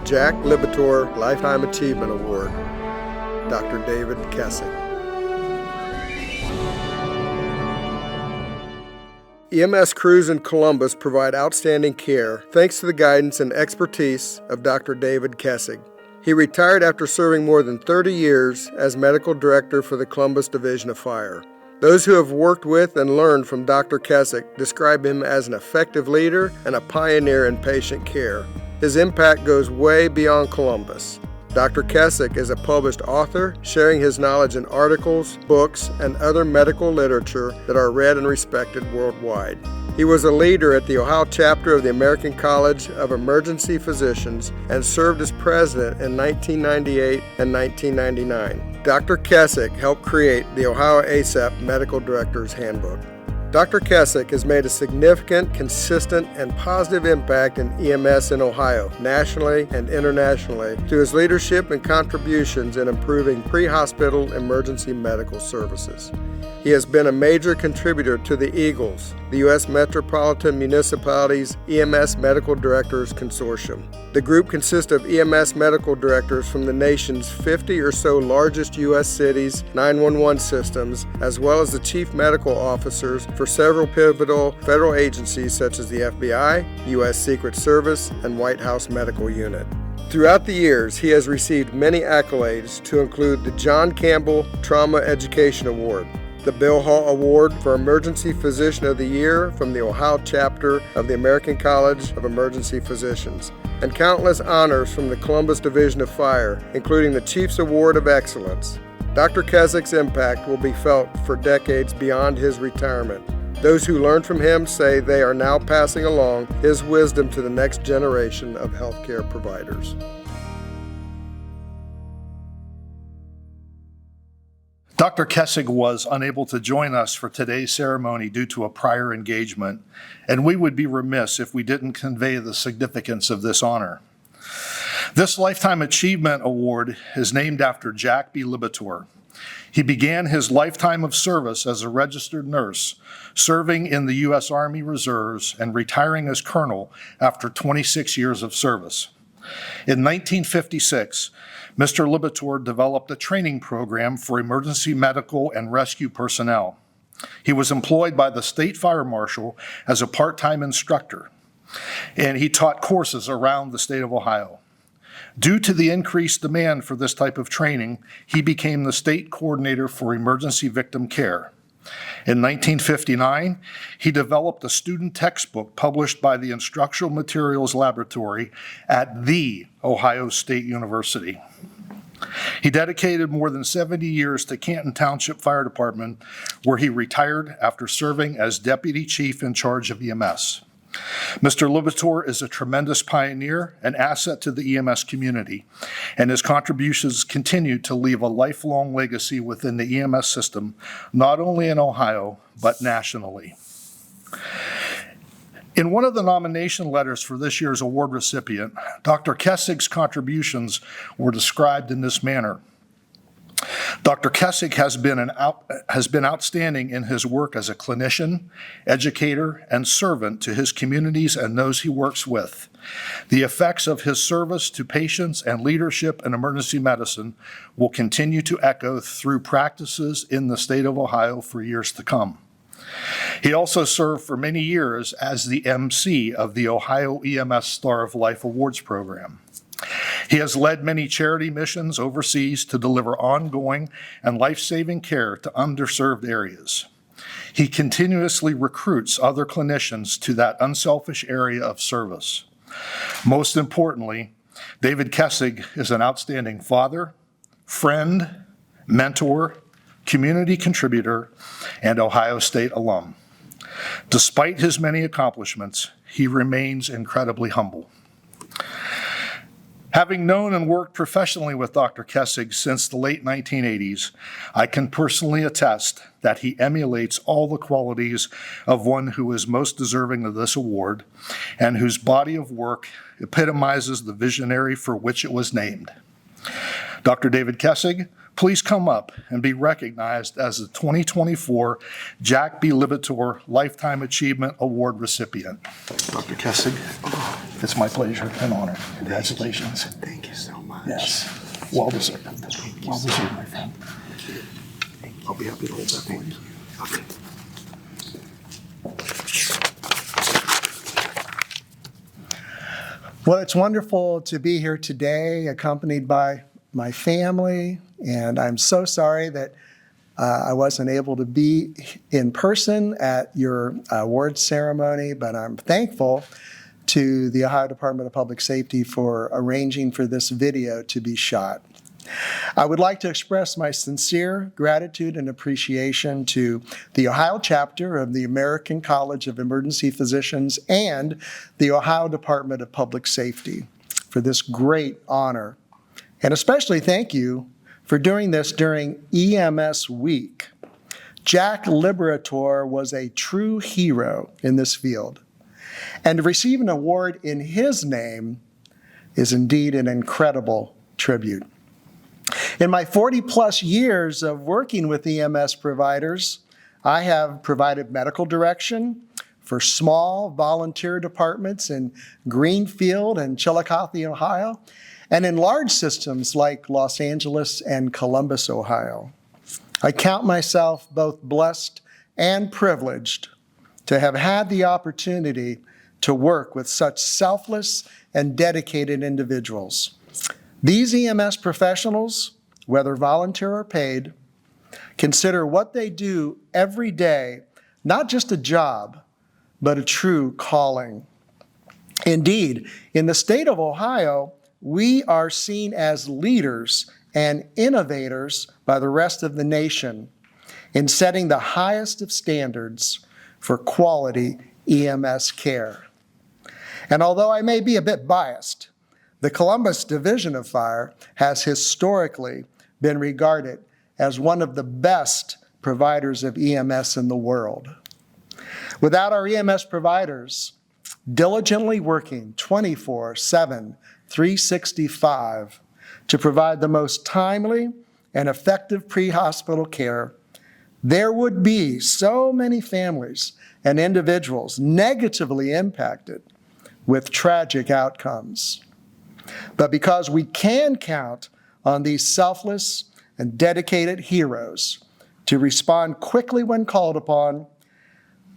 Jack Liberator Lifetime Achievement Award, Dr. David Keseg. EMS crews in Columbus provide outstanding care thanks to the guidance and expertise of Dr. David Keseg. He retired after serving more than 30 years as medical director for the Columbus Division of Fire. Those who have worked with and learned from Dr. Keseg describe him as an effective leader and a pioneer in patient care. His impact goes way beyond Columbus. Dr. Keseg is a published author, sharing his knowledge in articles, books, and other medical literature that are read and respected worldwide. He was a leader at the Ohio chapter of the American College of Emergency Physicians and served as president in 1998 and 1999. Dr. Keseg helped create the Ohio ASAP Medical Director's Handbook. Dr. Keseg has made a significant, consistent, and positive impact in EMS in Ohio, nationally and internationally, through his leadership and contributions in improving pre-hospital emergency medical services. He has been a major contributor to the EAGLES, the U.S. Metropolitan Municipalities EMS Medical Directors Consortium. The group consists of EMS medical directors from the nation's 50 or so largest U.S. cities' 911 systems, as well as the chief medical officers for several pivotal federal agencies such as the FBI, U.S. Secret Service, and White House Medical Unit. Throughout the years, he has received many accolades, to include the John Campbell Trauma Education Award, the Bill Hall Award for Emergency Physician of the Year from the Ohio chapter of the American College of Emergency Physicians, and countless honors from the Columbus Division of Fire, including the Chief's Award of Excellence. Dr. Keseg's impact will be felt for decades beyond his retirement. Those who learned from him say they are now passing along his wisdom to the next generation of healthcare providers. Dr. Keseg was unable to join us for today's ceremony due to a prior engagement, and we would be remiss if we didn't convey the significance of this honor. This Lifetime Achievement Award is named after Jack B. Liberator. He began his lifetime of service as a registered nurse, serving in the U.S. Army Reserves and retiring as colonel after 26 years of service. In 1956, Mr. Liberator developed a training program for emergency medical and rescue personnel. He was employed by the state fire marshal as a part-time instructor, and he taught courses around the state of Ohio. Due to the increased demand for this type of training, he became the state coordinator for emergency victim care. In 1959, he developed a student textbook published by the Instructional Materials Laboratory at the Ohio State University. He dedicated more than 70 years to Canton Township Fire Department, where he retired after serving as deputy chief in charge of EMS. Mr. Liberator is a tremendous pioneer and asset to the EMS community, and his contributions continue to leave a lifelong legacy within the EMS system, not only in Ohio, but nationally. In one of the nomination letters for this year's award recipient, Dr. Keseg's contributions were described in this manner. Dr. Keseg has been outstanding in his work as a clinician, educator, and servant to his communities and those he works with. The effects of his service to patients and leadership in emergency medicine will continue to echo through practices in the state of Ohio for years to come. He also served for many years as the MC of the Ohio EMS Star of Life Awards program. He has led many charity missions overseas to deliver ongoing and life-saving care to underserved areas. He continuously recruits other clinicians to that unselfish area of service. Most importantly, David Keseg is an outstanding father, friend, mentor, community contributor, and Ohio State alum. Despite his many accomplishments, he remains incredibly humble. Having known and worked professionally with Dr. Keseg since the late 1980s, I can personally attest that he emulates all the qualities of one who is most deserving of this award and whose body of work epitomizes the visionary for which it was named. Dr. David Keseg, please come up and be recognized as the 2024 Jack B. Liberator Lifetime Achievement Award recipient. Dr. Keseg. It's my pleasure and honor. Congratulations. Thank you so much. Yes. Well deserved. Well deserved, my friend. I'll be happy to hold that for you. Okay. Well, it's wonderful to be here today, accompanied by my family, and I'm so sorry that I wasn't able to be in person at your award ceremony, but I'm thankful to the Ohio Department of Public Safety for arranging for this video to be shot. I would like to express my sincere gratitude and appreciation to the Ohio chapter of the American College of Emergency Physicians and the Ohio Department of Public Safety for this great honor. And especially thank you for doing this during EMS Week. Jack Liberator was a true hero in this field. And to receive an award in his name is indeed an incredible tribute. In my 40-plus years of working with EMS providers, I have provided medical direction for small volunteer departments in Greenfield and Chillicothe, Ohio, and in large systems like Los Angeles and Columbus, Ohio. I count myself both blessed and privileged to have had the opportunity to work with such selfless and dedicated individuals. These EMS professionals, whether volunteer or paid, consider what they do every day not just a job, but a true calling. Indeed, in the state of Ohio, we are seen as leaders and innovators by the rest of the nation in setting the highest of standards for quality EMS care. And although I may be a bit biased, the Columbus Division of Fire has historically been regarded as one of the best providers of EMS in the world. Without our EMS providers diligently working 24/7, 365 to provide the most timely and effective pre-hospital care, there would be so many families and individuals negatively impacted with tragic outcomes. But because we can count on these selfless and dedicated heroes to respond quickly when called upon,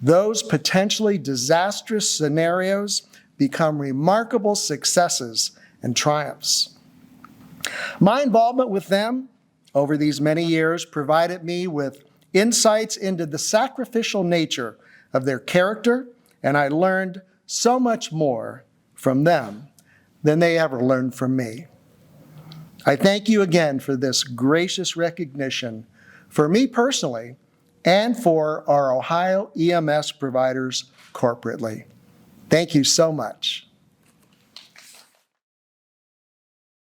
those potentially disastrous scenarios become remarkable successes and triumphs. My involvement with them over these many years provided me with insights into the sacrificial nature of their character, and I learned so much more from them than they ever learned from me. I thank you again for this gracious recognition for me personally and for our Ohio EMS providers corporately. Thank you so much.